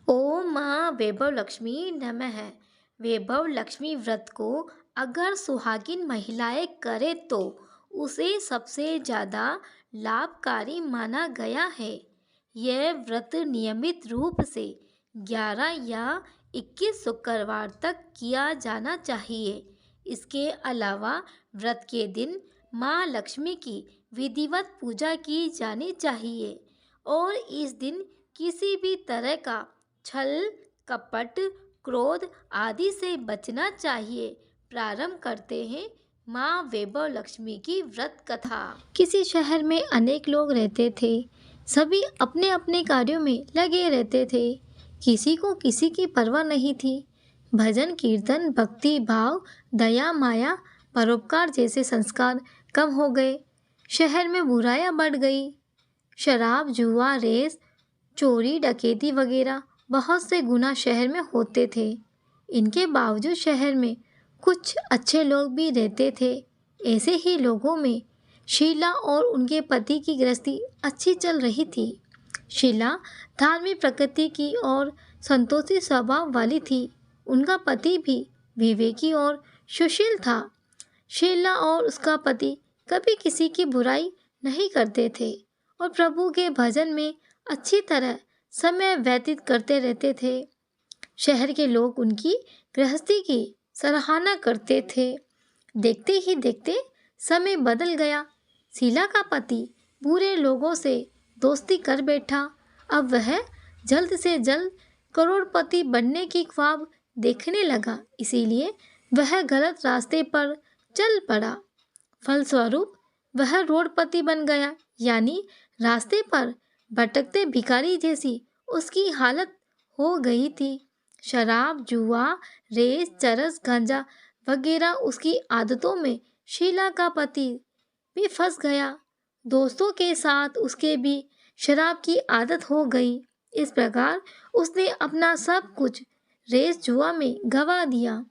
ओम माँ वैभव लक्ष्मी नमः। वैभव लक्ष्मी व्रत को अगर सुहागिन महिलाएं करे तो उसे सबसे ज़्यादा लाभकारी माना गया है। यह व्रत नियमित रूप से 11 या 21 शुक्रवार तक किया जाना चाहिए। इसके अलावा व्रत के दिन माँ लक्ष्मी की विधिवत पूजा की जानी चाहिए और इस दिन किसी भी तरह का छल, कपट, क्रोध आदि से बचना चाहिए। प्रारंभ करते हैं माँ वैभव लक्ष्मी की व्रत कथा। किसी शहर में अनेक लोग रहते थे। सभी अपने अपने कार्यों में लगे रहते थे। किसी को किसी की परवाह नहीं थी। भजन कीर्तन, भक्ति भाव, दया माया, परोपकार जैसे संस्कार कम हो गए। शहर में बुराइयां बढ़ गई। शराब, जुआ, रेस, चोरी, डकैती वगैरह बहुत से गुनाह शहर में होते थे। इनके बावजूद शहर में कुछ अच्छे लोग भी रहते थे। ऐसे ही लोगों में शीला और उनके पति की गृहस्थी अच्छी चल रही थी। शीला धार्मिक प्रकृति की और संतोषी स्वभाव वाली थी। उनका पति भी विवेकी और सुशील था। शीला और उसका पति कभी किसी की बुराई नहीं करते थे और प्रभु के भजन में अच्छी तरह समय व्यतीत करते रहते थे। शहर के लोग उनकी गृहस्थी की सराहना करते थे। देखते ही देखते समय बदल गया। शीला का पति बुरे लोगों से दोस्ती कर बैठा। अब वह जल्द से जल्द करोड़पति बनने की ख्वाब देखने लगा। इसीलिए वह गलत रास्ते पर चल पड़ा। फलस्वरूप वह रोडपति बन गया, यानी रास्ते पर भटकते भिखारी जैसी उसकी हालत हो गई थी। शराब, जुआ, रेस, चरस, गांजा वगैरह उसकी आदतों में शीला का पति भी फंस गया। दोस्तों के साथ उसके भी शराब की आदत हो गई। इस प्रकार उसने अपना सब कुछ रेस जुआ में गंवा दिया।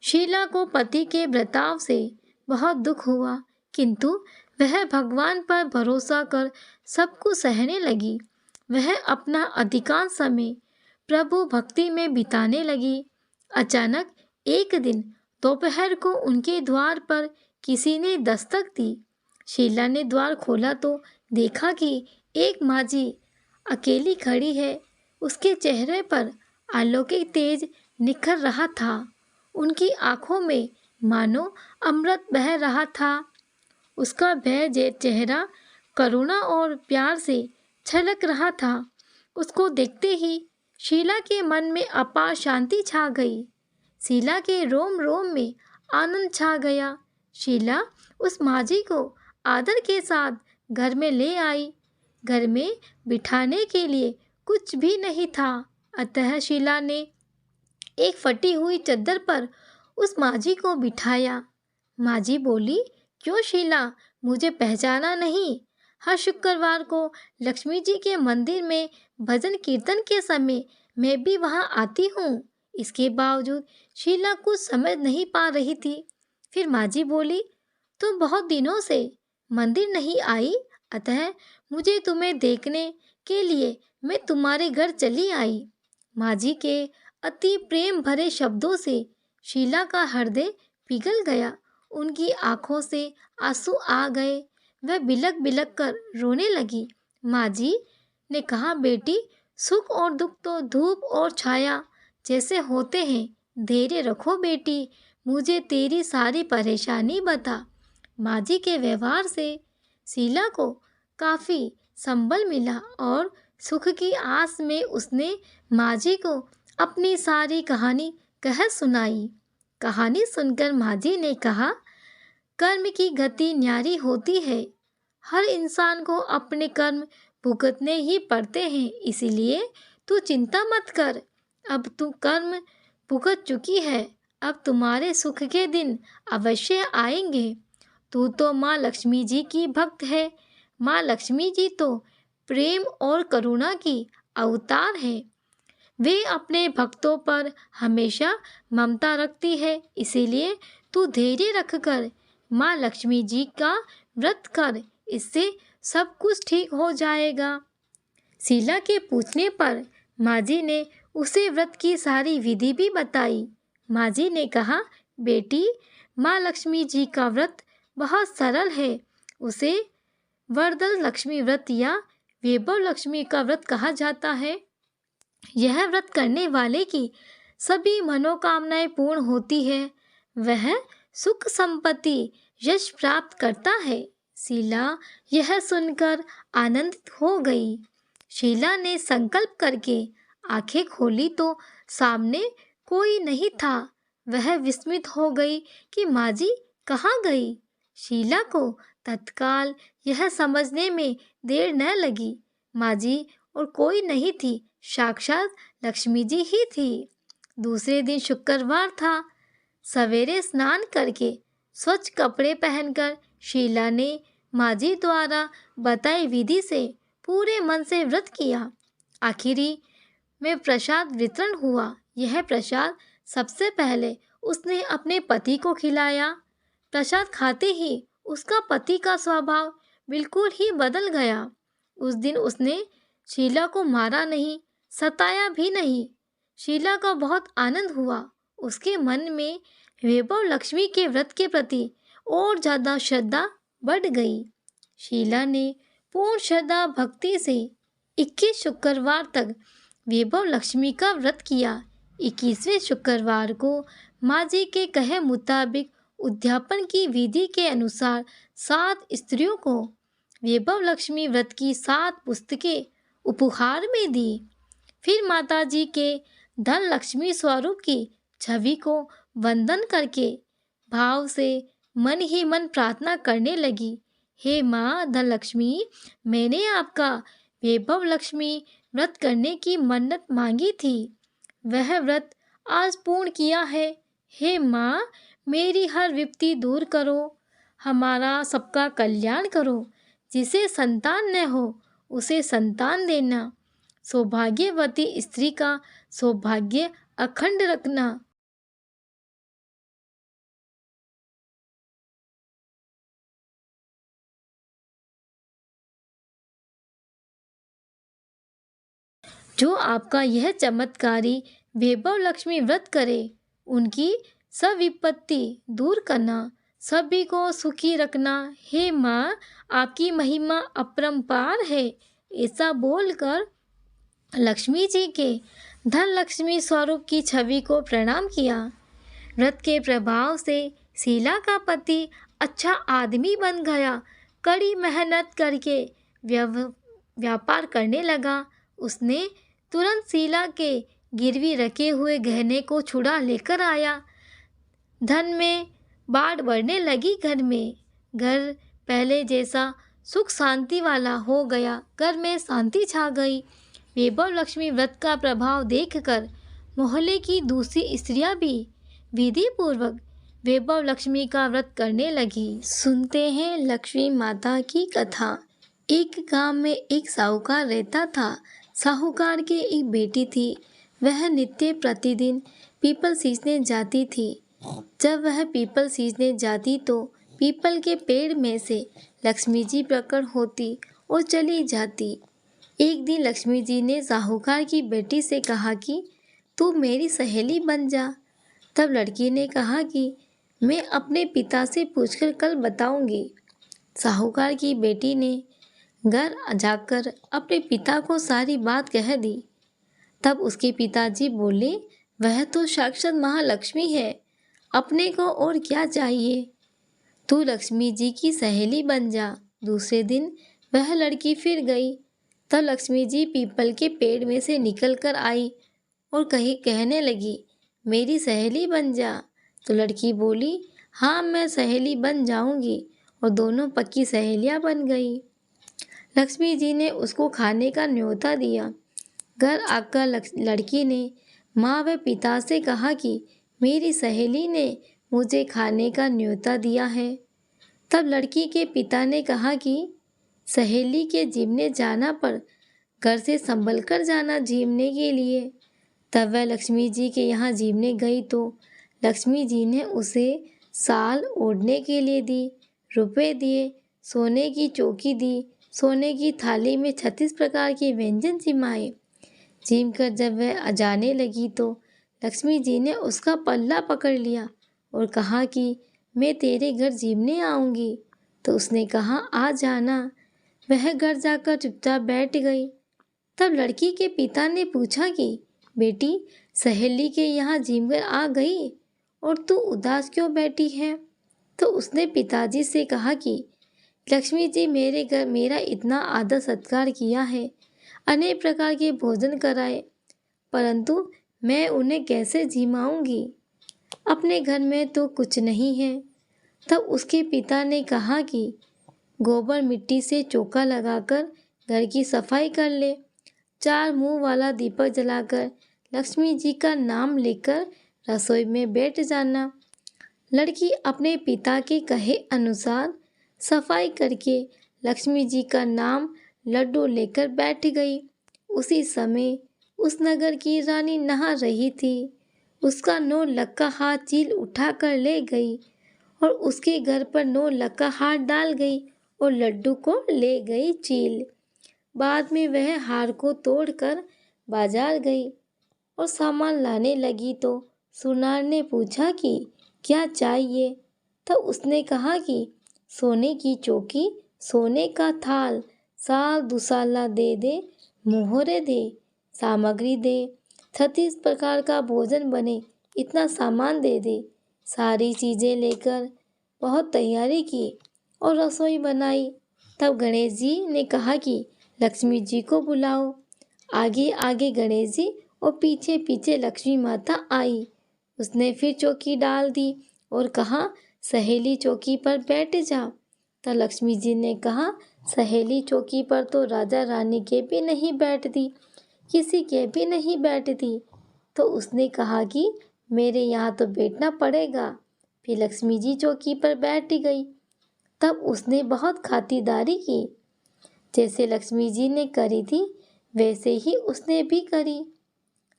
शीला को पति के बर्ताव से बहुत दुख हुआ, किंतु वह भगवान पर भरोसा कर सब कुछ सहने लगी। वह अपना अधिकांश समय प्रभु भक्ति में बिताने लगी। अचानक एक दिन दोपहर को उनके द्वार पर किसी ने दस्तक दी। शीला ने द्वार खोला तो देखा कि एक माजी अकेली खड़ी है। उसके चेहरे पर अलौकिक तेज निखर रहा था। उनकी आंखों में मानो अमृत बह रहा था। उसका भय चेहरा करुणा और प्यार से छलक रहा था। उसको देखते ही शीला के मन में अपार शांति छा गई। शीला के रोम रोम में आनंद छा गया। शीला उस माजी को आदर के साथ घर में ले आई। घर में बिठाने के लिए कुछ भी नहीं था, अतः शीला ने एक फटी हुई चद्दर पर उस माजी को बिठाया। माजी बोली, क्यों शीला, मुझे पहचाना नहीं? हर शुक्रवार को लक्ष्मी जी के मंदिर में भजन कीर्तन के समय मैं भी वहां आती हूँ। इसके बावजूद शीला कुछ समझ नहीं पा रही थी। फिर माजी बोली, तुम बहुत दिनों से मंदिर नहीं आई, अतः मुझे तुम्हें देखने के लिए मैं तुम्हारे घर चली आई। माजी के अति प्रेम भरे शब्दों से शीला का हृदय पिघल गया। उनकी आंखों से आंसू आ गए। वह बिलक बिलक कर रोने लगी। माजी ने कहा, बेटी, सुख और दुख तो धूप और छाया जैसे होते हैं। धैर्य रखो बेटी, मुझे तेरी सारी परेशानी बता। माजी के व्यवहार से शीला को काफी संबल मिला और सुख की आस में उसने माजी को अपनी सारी कहानी कह सुनाई। कहानी सुनकर माजी ने कहा, कर्म की गति न्यारी होती है। हर इंसान को अपने कर्म भुगतने ही पड़ते हैं, इसीलिए तू चिंता मत कर। अब तू कर्म भुगत चुकी है, अब तुम्हारे सुख के दिन अवश्य आएंगे। तू तो माँ लक्ष्मी जी की भक्त है। माँ लक्ष्मी जी तो प्रेम और करुणा की अवतार है। वे अपने भक्तों पर हमेशा ममता रखती है, इसीलिए तू धैर्य रखकर माँ लक्ष्मी जी का व्रत कर, इससे सब कुछ ठीक हो जाएगा। शीला के पूछने पर माजी ने उसे व्रत की सारी विधि भी बताई। माँ जी ने कहा, बेटी, माँ लक्ष्मी जी का व्रत बहुत सरल है। उसे वरदल लक्ष्मी व्रत या वैभव लक्ष्मी का व्रत कहा जाता है। यह व्रत करने वाले की सभी मनोकामनाएं पूर्ण होती है। वह सुख संपत्ति यश प्राप्त करता है। शीला यह सुनकर आनंदित हो गई। शीला ने संकल्प करके आंखें खोली तो सामने कोई नहीं था। वह विस्मित हो गई कि माँ जी कहाँ गई। शीला को तत्काल यह समझने में देर न लगी। माँ जी और कोई नहीं थी, साक्षात लक्ष्मी जी ही थी। दूसरे दिन शुक्रवार था। सवेरे स्नान करके स्वच्छ कपड़े पहनकर शीला ने माँ जी द्वारा बताई विधि से पूरे मन से व्रत किया। आखिरी में प्रसाद वितरण हुआ। यह प्रसाद सबसे पहले उसने अपने पति को खिलाया। प्रसाद खाते ही उसका पति का स्वभाव बिल्कुल ही बदल गया। उस दिन उसने शीला को मारा नहीं, सताया भी नहीं। शीला को बहुत आनंद हुआ। उसके मन में वैभव लक्ष्मी के व्रत के प्रति और ज्यादा श्रद्धा बढ़ गई। शीला ने पूर्ण श्रद्धा भक्ति से 21 शुक्रवार तक वैभव लक्ष्मी का व्रत किया। 21वें शुक्रवार को माँ जी के कहे मुताबिक उद्यापन की विधि के अनुसार 7 स्त्रियों को वैभव लक्ष्मी व्रत की 7 पुस्तकें उपहार में दी। फिर माता जी के धन लक्ष्मी स्वरूप की छवि को वंदन करके भाव से मन ही मन प्रार्थना करने लगी, हे माँ धनलक्ष्मी, मैंने आपका वैभव लक्ष्मी व्रत करने की मन्नत मांगी थी। वह व्रत आज पूर्ण किया है। हे माँ, मेरी हर विपत्ति दूर करो, हमारा सबका कल्याण करो। जिसे संतान न हो उसे संतान देना। सौभाग्यवती स्त्री का सौभाग्य अखंड रखना। जो आपका यह चमत्कारी वैभव लक्ष्मी व्रत करे, उनकी सब विपत्ति दूर करना, सभी को सुखी रखना। हे माँ, आपकी महिमा अपरंपार है। ऐसा बोलकर लक्ष्मी जी के धन लक्ष्मी स्वरूप की छवि को प्रणाम किया। व्रत के प्रभाव से शीला का पति अच्छा आदमी बन गया। कड़ी मेहनत करके व्यापार करने लगा। उसने तुरंत शीला के गिरवी रखे हुए गहने को छुड़ा लेकर आया। धन में बाढ़ बढ़ने लगी। घर में घर पहले जैसा सुख शांति वाला हो गया। घर में शांति छा गई। वैभव लक्ष्मी व्रत का प्रभाव देखकर मोहल्ले की दूसरी स्त्रियां भी विधि पूर्वक वैभव लक्ष्मी का व्रत करने लगी। सुनते हैं लक्ष्मी माता की कथा। एक गांव में एक साहूकार रहता था। साहूकार के एक बेटी थी। वह नित्य प्रतिदिन पीपल सींचने जाती थी। जब वह पीपल सींचने जाती तो पीपल के पेड़ में से लक्ष्मी जी प्रकट होती और चली जाती। एक दिन लक्ष्मी जी ने साहूकार की बेटी से कहा कि तू मेरी सहेली बन जा। तब लड़की ने कहा कि मैं अपने पिता से पूछकर कल बताऊंगी। साहूकार की बेटी ने घर जाकर अपने पिता को सारी बात कह दी। तब उसके पिताजी बोले, वह तो साक्षात महालक्ष्मी है, अपने को और क्या चाहिए। तू लक्ष्मी जी की सहेली बन जा। दूसरे दिन वह लड़की फिर गई। तब लक्ष्मी जी पीपल के पेड़ में से निकल कर आई और कहने लगी, मेरी सहेली बन जा। तो लड़की बोली, हाँ मैं सहेली बन जाऊंगी। और दोनों पक्की सहेलियां बन गई। लक्ष्मी जी ने उसको खाने का न्योता दिया। घर आकर लड़की ने माँ व पिता से कहा कि मेरी सहेली ने मुझे खाने का न्योता दिया है। तब लड़की के पिता ने कहा कि सहेली के जीमने जाना पर घर से संभल कर जाना जीमने के लिए। तब वह लक्ष्मी जी के यहाँ जीमने गई तो लक्ष्मी जी ने उसे साल ओढ़ने के लिए दी, रुपए दिए, सोने की चौकी दी, सोने की थाली में 36 प्रकार के व्यंजन जिमाए। झीमकर जब वह जाने लगी तो लक्ष्मी जी ने उसका पल्ला पकड़ लिया और कहा कि मैं तेरे घर झीमने आऊँगी। तो उसने कहा आ जाना। वह घर जाकर चुपचाप बैठ गई। तब लड़की के पिता ने पूछा कि बेटी, सहेली के यहाँ झीमकर आ गई और तू उदास क्यों बैठी है? तो उसने पिताजी से कहा कि लक्ष्मी जी मेरे घर मेरा इतना आदर सत्कार किया है, अनेक प्रकार के भोजन कराए, परंतु मैं उन्हें कैसे झिमाऊंगी? अपने घर में तो कुछ नहीं है। तब उसके पिता ने कहा कि गोबर मिट्टी से चौका लगाकर घर की सफाई कर ले, 4 मुंह वाला दीपक जलाकर लक्ष्मी जी का नाम लेकर रसोई में बैठ जाना। लड़की अपने पिता के कहे अनुसार सफाई करके लक्ष्मी जी का नाम लड्डू लेकर बैठ गई। उसी समय उस नगर की रानी नहा रही थी। उसका 9 लक्का हाथ चील उठाकर ले गई और उसके घर पर 9 लक्का हाथ डाल गई और लड्डू को ले गई चील। बाद में वह हार को तोड़कर बाजार गई और सामान लाने लगी तो सुनार ने पूछा कि क्या चाहिए? तो उसने कहा कि सोने की चौकी, सोने का थाल, साल दुसाला दे दे, मोहरे दे, सामग्री दे, 36 प्रकार का भोजन बने, इतना सामान दे दे। सारी चीज़ें लेकर बहुत तैयारी की और रसोई बनाई। तब गणेश जी ने कहा कि लक्ष्मी जी को बुलाओ। आगे आगे गणेश जी और पीछे पीछे लक्ष्मी माता आई। उसने फिर चौकी डाल दी और कहा सहेली चौकी पर बैठ जा। तो लक्ष्मी जी ने कहा सहेली चौकी पर तो राजा रानी के भी नहीं बैठती, किसी के भी नहीं बैठती। तो उसने कहा कि मेरे यहाँ तो बैठना पड़ेगा। फिर लक्ष्मी जी चौकी पर बैठ गई। तब उसने बहुत खातिरदारी की। जैसे लक्ष्मी जी ने करी थी वैसे ही उसने भी करी।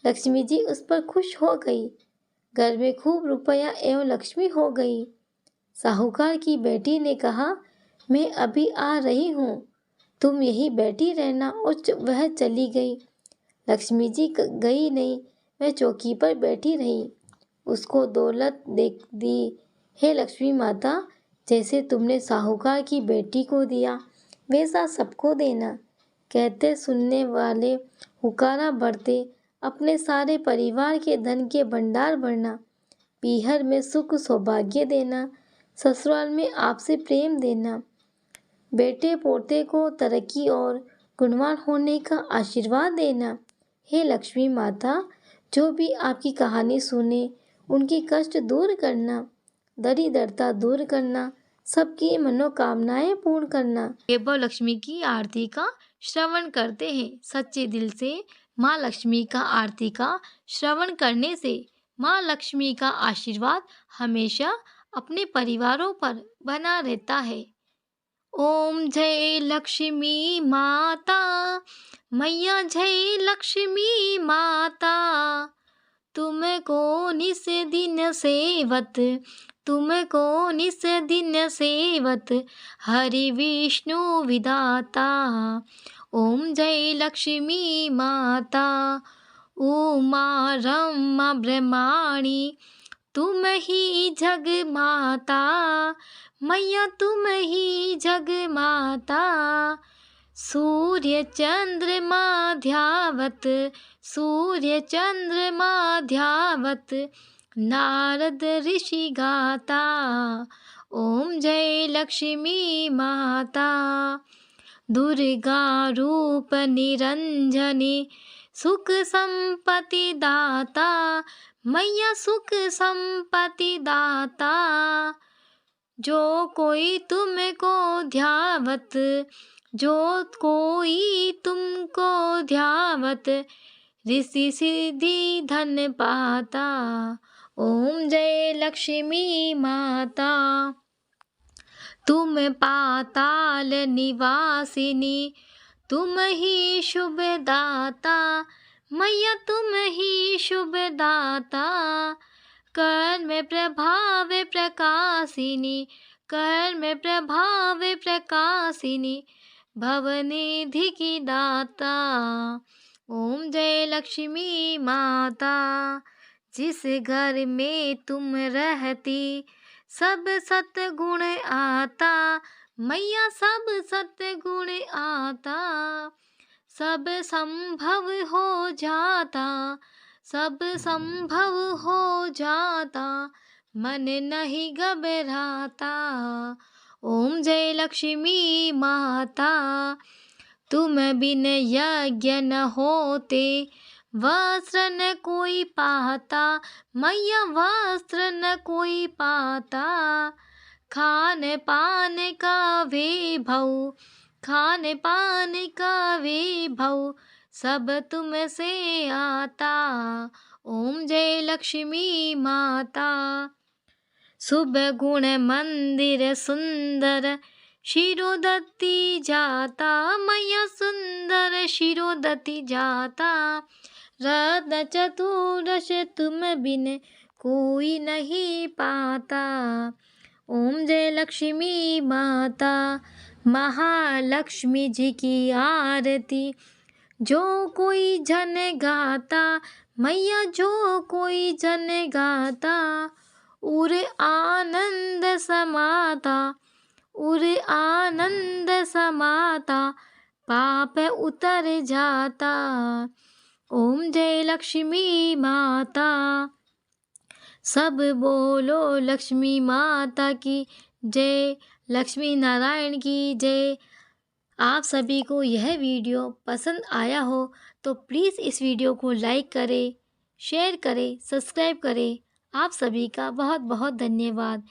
लक्ष्मी जी उस पर खुश हो गई। घर में खूब रुपया एवं लक्ष्मी हो गई। साहूकार की बेटी ने कहा मैं अभी आ रही हूँ, तुम यहीं बैठी रहना। और वह चली गई। लक्ष्मी जी गई नहीं, वह चौकी पर बैठी रही। उसको दौलत देख दी। हे लक्ष्मी माता, जैसे तुमने साहूकार की बेटी को दिया वैसा सबको देना। कहते सुनने वाले हुकारा बढ़ते, अपने सारे परिवार के धन के भंडार भरना, पीहर में सुख सौभाग्य देना, ससुराल में आपसे प्रेम देना, बेटे पोते को तरक्की और गुणवान होने का आशीर्वाद देना। हे लक्ष्मी माता, जो भी आपकी कहानी सुने उनकी कष्ट दूर करना, दरिद्रता दूर करना, सबकी मनोकामनाएं पूर्ण करना। वैभव लक्ष्मी की आरती का श्रवण करते हैं सच्चे दिल से। माँ लक्ष्मी का आरती का श्रवण करने से माँ लक्ष्मी का आशीर्वाद हमेशा अपने परिवारों पर बना रहता है। ओम जय लक्ष्मी माता, मैया जय लक्ष्मी माता, तुमको निस दिन सेवत, तुमको निस दिन सेवत, हरि विष्णु विधाता। ओम जय लक्ष्मी माता, उमा रमा ब्रह्माणी, तुम ही जग माता, मैया तुम ही जग माता। सूर्य चंद्रमा ध्यावत, सूर्य चंद्रमा ध्यावत, नारद ऋषि गाता। ओम जय लक्ष्मी माता, दुर्गा रूप निरंजनी, सुख संपत्ति दाता, मैया सुख संपत्ति दाता। जो कोई तुमको ध्यावत, जो कोई तुमको ध्यावत, ऋषि सिद्धि धन पाता। ओम जय लक्ष्मी माता, तुम पाताल निवासिनी, तुम ही शुभ दाता, मैया तुम ही शुभ दाता। कर्म प्रभाव प्रकाशिनी, कर्म प्रभाव प्रकाशिनी, भवनिधि की दाता। ओम जय लक्ष्मी माता, जिस घर में तुम रहती सब सतगुण आता, मैया सब सतगुण आता, सब संभव हो जाता, सब संभव हो जाता, मन नहीं घबराता। ओम जय लक्ष्मी माता, तुम बिन यज्ञ न होते, वस्त्र न कोई पाता, मैया वस्त्र न कोई पाता, खान पान का वैभव, खान पान का वैभव, सब तुमसे आता। ओम जय लक्ष्मी माता, शुभ गुण मंदिर सुंदर, शिरोदत्ती जाता, मैया सुंदर शिरोदत्ती जाता, रत्न चतुर्दश तुम बिन कोई नहीं पाता। ओम जय लक्ष्मी माता, महालक्ष्मी जी की आरती जो कोई जन गाता, मैया जो कोई जन गाता, उर आनंद समाता, उर आनंद समाता, पाप उतर जाता। ओम जय लक्ष्मी माता, सब बोलो लक्ष्मी माता की जय, लक्ष्मी नारायण की जय। आप सभी को यह वीडियो पसंद आया हो तो प्लीज़ इस वीडियो को लाइक करें, शेयर करें, सब्सक्राइब करें। आप सभी का बहुत बहुत धन्यवाद।